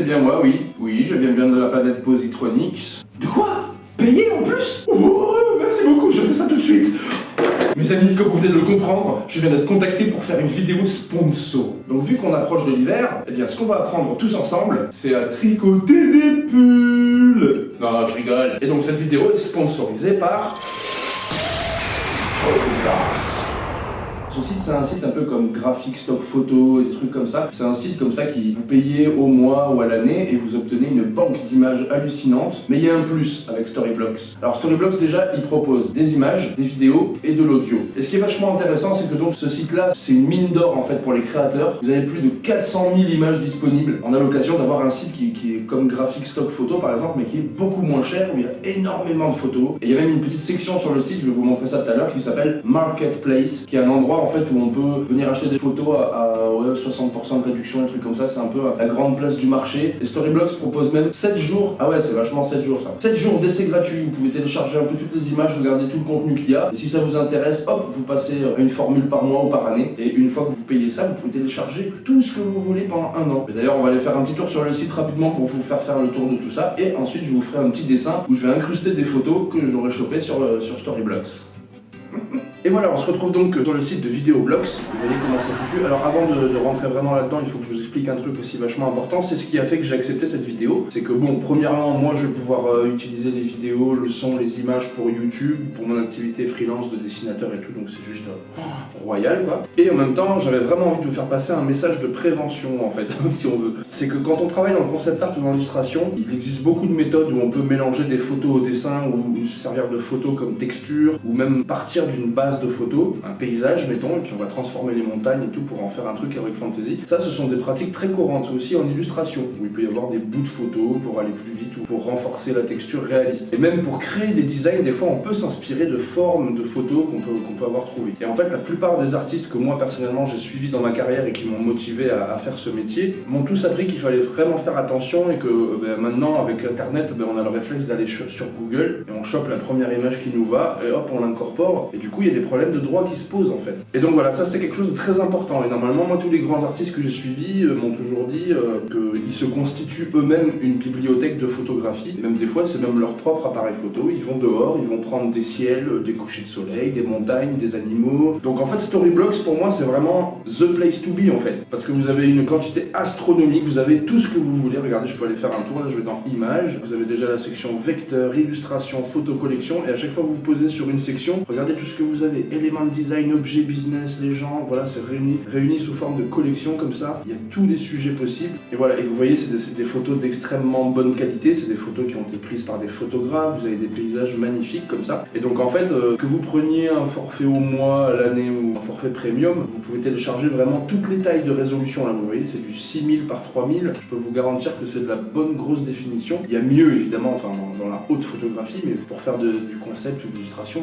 c'est bien moi, oui. Oui, je viens bien de la planète Positronics. De quoi? Payé en plus? Oh, merci beaucoup, je fais ça tout de suite. Mes amis, comme vous venez de le comprendre, je viens d'être contacté pour faire une vidéo sponsor. Donc vu qu'on approche de l'hiver, eh bien ce qu'on va apprendre tous ensemble, c'est à tricoter des pulls. Non, je rigole. Et donc cette vidéo est sponsorisée par Storyblocks. Son site, c'est un site un peu comme graphique, stock photo et des trucs comme ça. C'est un site comme ça qui vous payez au mois ou à l'année et vous obtenez une banque d'images hallucinante. Mais il y a un plus avec Storyblocks. Alors Storyblocks déjà, il propose des images, des vidéos et de l'audio. Et ce qui est vachement intéressant, c'est que donc ce site-là, c'est une mine d'or en fait pour les créateurs. Vous avez plus de 400 000 images disponibles. On a l'occasion d'avoir un site qui est comme graphique, stock photo par exemple, mais qui est beaucoup moins cher, où il y a énormément de photos. Et il y a même une petite section sur le site, je vais vous montrer ça tout à l'heure, qui s'appelle Marketplace, qui est un endroit en fait où on peut venir acheter des photos à 60% de réduction, des trucs comme ça. C'est un peu la grande place du marché. Et Storyblocks propose même 7 jours, ah ouais c'est vachement 7 jours ça, 7 jours d'essai gratuit. Vous pouvez télécharger un peu toutes les images, regarder tout le contenu qu'il y a, et si ça vous intéresse, hop, vous passez à une formule par mois ou par année, et une fois que vous payez ça, vous pouvez télécharger tout ce que vous voulez pendant un an. D'ailleurs on va aller faire un petit tour sur le site rapidement pour vous faire le tour de tout ça, et ensuite je vous ferai un petit dessin où je vais incruster des photos que j'aurais chopées sur Storyblocks. Et voilà, on se retrouve donc sur le site de Videoblocks. Vous voyez comment c'est foutu. Alors avant de rentrer vraiment là-dedans, il faut que je vous explique un truc aussi vachement important. C'est ce qui a fait que j'ai accepté cette vidéo. C'est que bon, premièrement, moi je vais pouvoir utiliser les vidéos, le son, les images pour YouTube, pour mon activité freelance de dessinateur et tout, donc c'est juste royal quoi. Et en même temps, j'avais vraiment envie de vous faire passer un message de prévention en fait, si on veut. C'est que quand on travaille dans le concept art ou dans l'illustration, il existe beaucoup de méthodes où on peut mélanger des photos au dessin ou se servir de photos comme texture, ou même partir d'une base de photos, un paysage mettons, et puis on va transformer les montagnes et tout pour en faire un truc Heroic Fantasy. Ça, ce sont des pratiques très courantes aussi en illustration, où il peut y avoir des bouts de photos pour aller plus vite ou pour renforcer la texture réaliste. Et même pour créer des designs, des fois on peut s'inspirer de formes de photos qu'on peut avoir trouvées. Et en fait, la plupart des artistes que moi personnellement j'ai suivis dans ma carrière et qui m'ont motivé à faire ce métier, m'ont tous appris qu'il fallait vraiment faire attention et que maintenant avec internet, on a le réflexe d'aller sur Google et on chope la première image qui nous va et hop on l'incorpore, et du coup il y a des problèmes de droit qui se posent en fait. Et donc voilà, ça c'est quelque chose de très important, et normalement moi tous les grands artistes que j'ai suivis m'ont toujours dit qu'ils se constituent eux-mêmes une bibliothèque de photographie, et même des fois c'est même leur propre appareil photo. Ils vont dehors, ils vont prendre des ciels, des couchers de soleil, des montagnes, des animaux. Donc en fait Storyblocks pour moi c'est vraiment the place to be en fait, parce que vous avez une quantité astronomique, vous avez tout ce que vous voulez. Regardez, je peux aller faire un tour, là je vais dans images, vous avez déjà la section vecteur, illustration, photo collection, et à chaque fois que vous vous posez sur une section, regardez tout ce que vous avez, éléments de design, objets business, les gens, voilà, c'est réuni sous forme de collection comme ça. Il y a tous les sujets possibles, et voilà, et vous voyez c'est des photos d'extrêmement bonne qualité, c'est des photos qui ont été prises par des photographes, vous avez des paysages magnifiques comme ça. Et donc en fait, que vous preniez un forfait au mois, à l'année ou un forfait premium, vous pouvez télécharger vraiment toutes les tailles de résolution. Là vous voyez, c'est du 6000 par 3000, je peux vous garantir que c'est de la bonne grosse définition. Il y a mieux évidemment, enfin dans la haute photographie, mais pour faire du concept ou de l'illustration,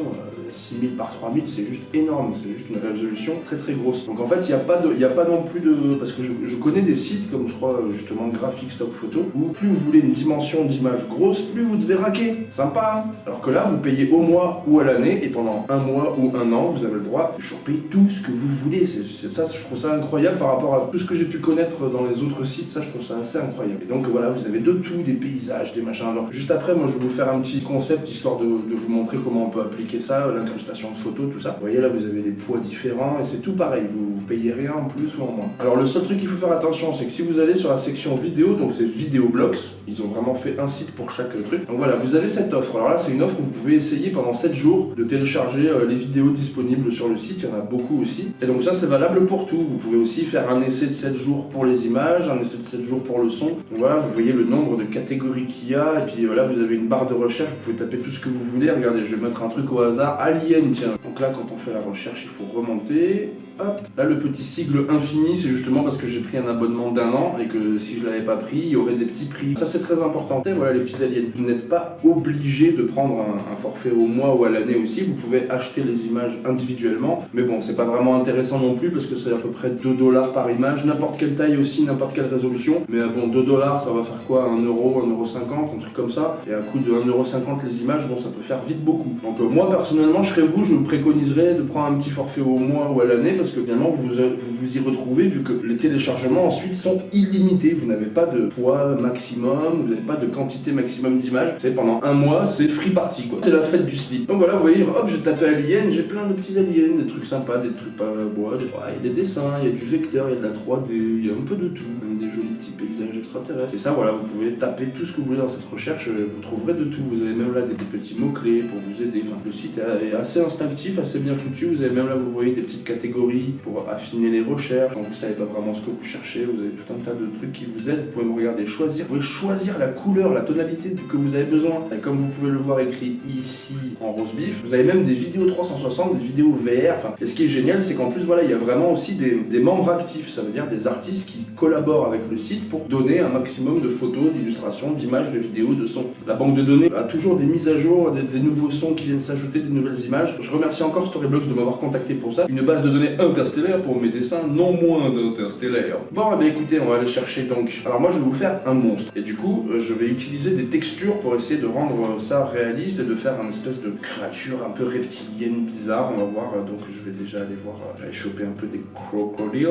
6000 par 3000 c'est juste énorme, c'est juste une résolution très très grosse. Donc en fait il n'y a pas non plus de... Parce que je connais des sites comme je crois justement graphique stock photo, où plus vous voulez une dimension d'image grosse, plus vous devez raquer. Sympa hein. Alors que là vous payez au mois ou à l'année, et pendant un mois ou un an vous avez le droit de choper tout ce que vous voulez. Ça je trouve ça incroyable par rapport à tout ce que j'ai pu connaître dans les autres sites. Ça je trouve ça assez incroyable. Et donc voilà, vous avez de tout, des paysages, des machins. Alors juste après moi je vais vous faire un petit concept histoire de vous montrer comment on peut appliquer ça, l'incrustation de photos, tout ça. Vous voyez là vous avez des poids différents et c'est tout pareil, vous payez rien en plus ou en moins. Alors le seul truc qu'il faut faire attention, c'est que si vous allez sur la section vidéo, donc c'est Videoblocks, ils ont vraiment fait un site pour chaque truc. Donc voilà, vous avez cette offre. Alors là c'est une offre où vous pouvez essayer pendant 7 jours de télécharger les vidéos disponibles sur le site, il y en a beaucoup aussi. Et donc ça c'est valable pour tout. Vous pouvez aussi faire un essai de 7 jours pour les images, un essai de 7 jours pour le son. Donc voilà, vous voyez le nombre de catégories qu'il y a, et puis voilà vous avez une barre de recherche, vous pouvez taper tout ce que vous voulez. Regardez, je vais mettre un truc au hasard, Alien, tiens. Donc là quand on fait la recherche, il faut remonter. Hop. Là le petit sigle infini, c'est justement parce que j'ai pris un abonnement d'1 an et que si je l'avais pas pris, il y aurait des petits prix. Ça c'est très important. Et voilà les petits aliens. Vous n'êtes pas obligé de prendre un forfait au mois ou à l'année aussi. Vous pouvez acheter les images individuellement. Mais bon, c'est pas vraiment intéressant non plus parce que c'est à peu près 2 $ par image. N'importe quelle taille aussi, n'importe quelle résolution. Mais bon, 2 $, ça va faire quoi? 1 €, 1,50 €, un truc comme ça. Et à coût de 1,50 € les images, bon, ça peut faire vite beaucoup. Donc moi personnellement, je serais vous, je vous préconise préconiserais de prendre un petit forfait au mois ou à l'année parce que finalement vous y retrouvez vu que les téléchargements ensuite sont illimités. Vous n'avez pas de poids maximum, vous n'avez pas de quantité maximum d'images. Vous savez, pendant un mois, c'est free party quoi. C'est la fête du slip. Donc voilà, vous voyez, hop, j'ai tapé alien, j'ai plein de petits aliens, des trucs sympas, des trucs pas bois, il y a des dessins, il y a du vecteur, il y a de la 3D, il y a un peu de tout, des jolis petits paysages extraterrestres. Et ça, voilà, vous pouvez taper tout ce que vous voulez dans cette recherche, vous trouverez de tout. Vous avez même là des petits mots-clés pour vous aider. Enfin, le site est assez instinctif, assez bien foutu. Vous avez même là, vous voyez des petites catégories pour affiner les recherches. Quand vous savez pas vraiment ce que vous cherchez, vous avez tout un tas de trucs qui vous aident. Vous pouvez me regarder, choisir. Vous pouvez choisir la couleur, la tonalité que vous avez besoin. Et comme vous pouvez le voir écrit ici en rose bif, vous avez même des vidéos 360, des vidéos VR. Enfin, et ce qui est génial, c'est qu'en plus, voilà, il y a vraiment aussi des membres actifs. Ça veut dire des artistes qui collaborent avec le site pour donner un maximum de photos, d'illustrations, d'images, de vidéos, de sons. La banque de données a toujours des mises à jour, des nouveaux sons qui viennent s'ajouter, des nouvelles images. Je remercie encore Storyblocks de m'avoir contacté pour ça. Une base de données interstellaire pour mes dessins, non moins d'interstellaire. Bon, eh bien écoutez, on va aller chercher donc. Alors moi, je vais vous faire un monstre. Et du coup, je vais utiliser des textures pour essayer de rendre ça réaliste et de faire une espèce de créature un peu reptilienne, bizarre. On va voir. Donc je vais déjà aller voir, aller choper un peu des crocodiles.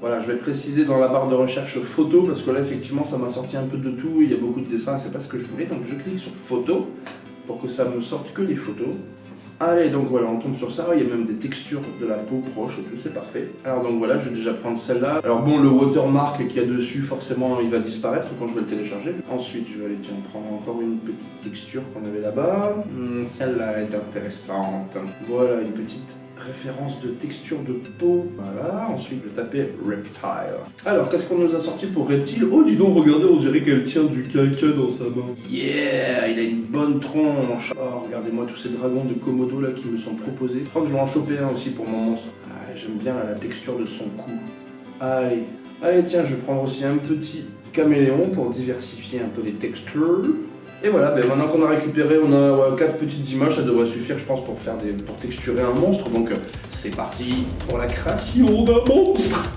Voilà, je vais préciser dans la barre de recherche photo parce que là effectivement ça m'a sorti un peu de tout, il y a beaucoup de dessins et c'est pas ce que je voulais, donc je clique sur photo pour que ça me sorte que les photos. Allez, donc voilà, on tombe sur ça, il y a même des textures de la peau proche, tout c'est parfait. Alors donc voilà, je vais déjà prendre celle-là. Alors bon, le watermark qu'il y a dessus, forcément il va disparaître quand je vais le télécharger. Ensuite, je vais aller prendre encore une petite texture qu'on avait là-bas. Celle-là est intéressante. Voilà, une petite référence de texture de peau. Voilà, ensuite je vais taper reptile. Alors, qu'est-ce qu'on nous a sorti pour reptile? Oh, dis donc, regardez, on dirait qu'elle tient du caca dans sa main. Yeah, il a une bonne tronche. Oh, regardez-moi tous ces dragons de Komodo là qui me sont proposés. Je crois que je vais en choper un aussi pour mon monstre. Ah, j'aime bien la texture de son cou. Allez, tiens, je vais prendre aussi un petit caméléon pour diversifier un peu les textures. Et voilà, ben maintenant qu'on a récupéré, on a 4 petites images, ça devrait suffire je pense pour texturer un monstre. Donc c'est parti pour la création d'un monstre.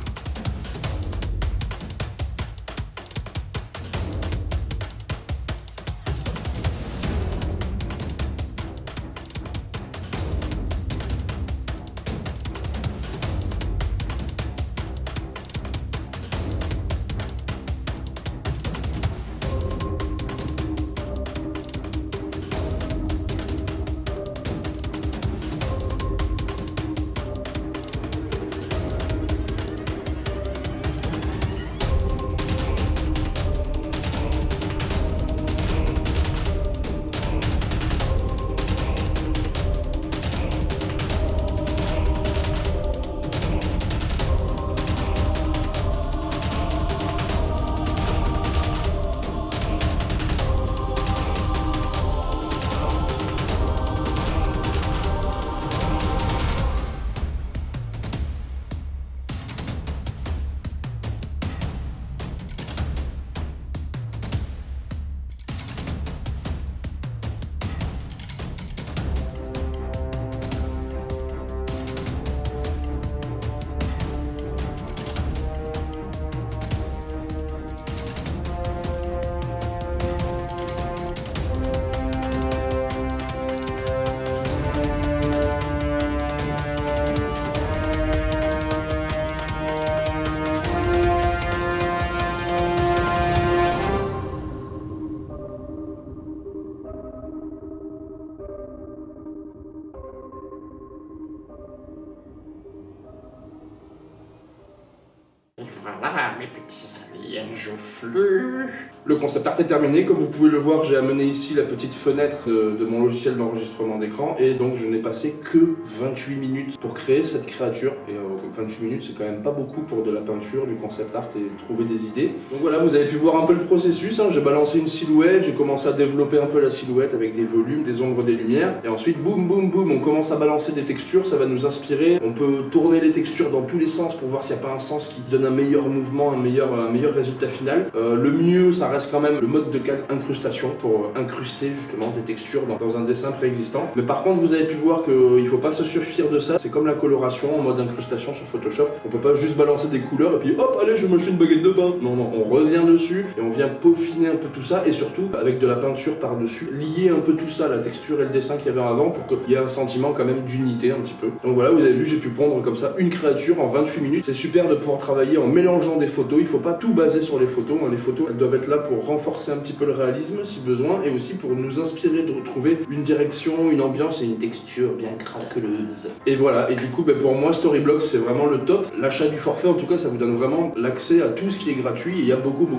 Voilà mes petits aliens joufflus. Le concept art est terminé, comme vous pouvez le voir, j'ai amené ici la petite fenêtre de mon logiciel d'enregistrement d'écran et donc je n'ai passé que 28 minutes pour créer cette créature. Et 28 minutes c'est quand même pas beaucoup pour de la peinture, du concept art et trouver des idées. Donc voilà, vous avez pu voir un peu le processus, hein. J'ai balancé une silhouette, j'ai commencé à développer un peu la silhouette avec des volumes, des ombres, des lumières. Et ensuite boum boum boum, on commence à balancer des textures, ça va nous inspirer. On peut tourner les textures dans tous les sens pour voir s'il n'y a pas un sens qui donne un meilleur mouvement, vraiment un meilleur résultat final. Le mieux, ça reste quand même le mode de calque incrustation pour incruster justement des textures dans un dessin préexistant. Mais par contre, vous avez pu voir qu'il ne faut pas se suffire de ça. C'est comme la coloration en mode incrustation sur Photoshop. On peut pas juste balancer des couleurs et puis hop, allez, je me fais une baguette de pain. Non, non, on revient dessus et on vient peaufiner un peu tout ça et surtout avec de la peinture par-dessus, lier un peu tout ça, la texture et le dessin qu'il y avait avant pour qu'il y ait un sentiment quand même d'unité un petit peu. Donc voilà, vous avez vu, j'ai pu pondre comme ça une créature en 28 minutes. C'est super de pouvoir travailler en mélangeant des photos. Il faut pas tout baser sur les photos. Les photos, elles doivent être là pour renforcer un petit peu le réalisme si besoin et aussi pour nous inspirer de retrouver une direction, une ambiance et une texture bien craqueleuse. Et voilà, et du coup, pour moi, Storyblocks, c'est vraiment le top. L'achat du forfait, en tout cas, ça vous donne vraiment l'accès à tout ce qui est gratuit. Et il y a beaucoup de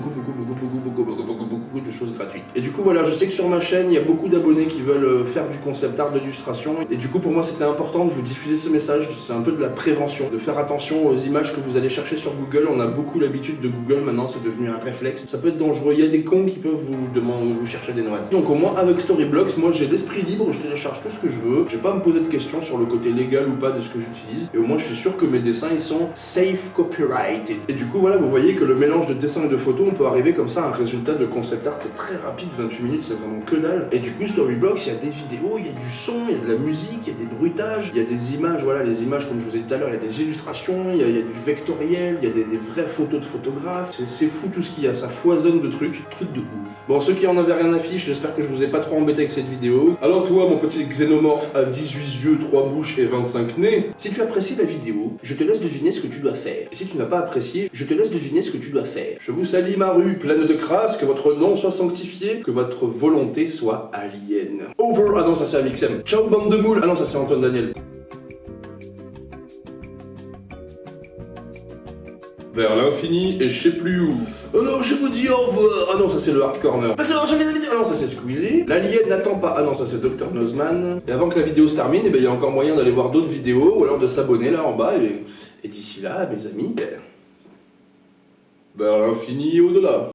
choses gratuites. Et du coup, voilà, je sais que sur ma chaîne, il y a beaucoup d'abonnés qui veulent faire du concept art, de l'illustration. Et du coup, pour moi, c'était important de vous diffuser ce message. C'est un peu de la prévention, de faire attention aux images que vous allez chercher sur Google. On a beaucoup l'habitude de Google maintenant, c'est devenu un réflexe. Ça peut être dangereux. Il y a des cons qui peuvent vous demander, vous chercher des noises. Donc au moins, avec Storyblocks, moi, j'ai l'esprit libre, je télécharge tout ce que je veux. J'ai pas à me poser de questions sur le côté légal ou pas de ce que j'utilise. Et au moins, je suis sûr que mes dessins, ils sont safe copyrighted. Et du coup, voilà, vous voyez que le mélange de dessin et de photos, on peut arriver comme ça à un résultat de concept art très rapide. 28 minutes, c'est vraiment que dalle. Et du coup, Storyblocks, il y a des vidéos, il y a du son, il y a de la musique, il y a des bruitages, il y a des images, voilà, les images, comme je vous ai dit tout à l'heure, il y a des illustrations, il y a du vectoriel, il y a des vraies photos de photographes. C'est fou tout ce qu'il y a, ça foisonne de trucs de ouf. Bon, ceux qui en avaient rien à fiche, j'espère que je vous ai pas trop embêté avec cette vidéo. Alors toi, mon petit xénomorphe à 18 yeux, 3 bouches et 25 nez, si tu apprécies la vidéo, je te laisse deviner ce que tu dois faire. Et si tu n'as pas apprécié, je te laisse deviner ce que tu dois faire. Je vous salis ma rue pleine de crasse, que votre nom soit sanctifié, que votre volonté soit alien. Over. Ah non, ça c'est Amixem. Ciao bande de moules. Ah non, ça c'est Antoine Daniel. Vers l'infini et je sais plus où. Oh non, je vous dis au revoir. Ah non, ça c'est le Hard Corner. Ah non, ça c'est Squeezie. L'alien n'attend pas. Ah non, ça c'est Dr Nozman. Et avant que la vidéo se termine, il y a encore moyen d'aller voir d'autres vidéos ou alors de s'abonner là en bas. Et d'ici là, mes amis, vers l'infini et au-delà.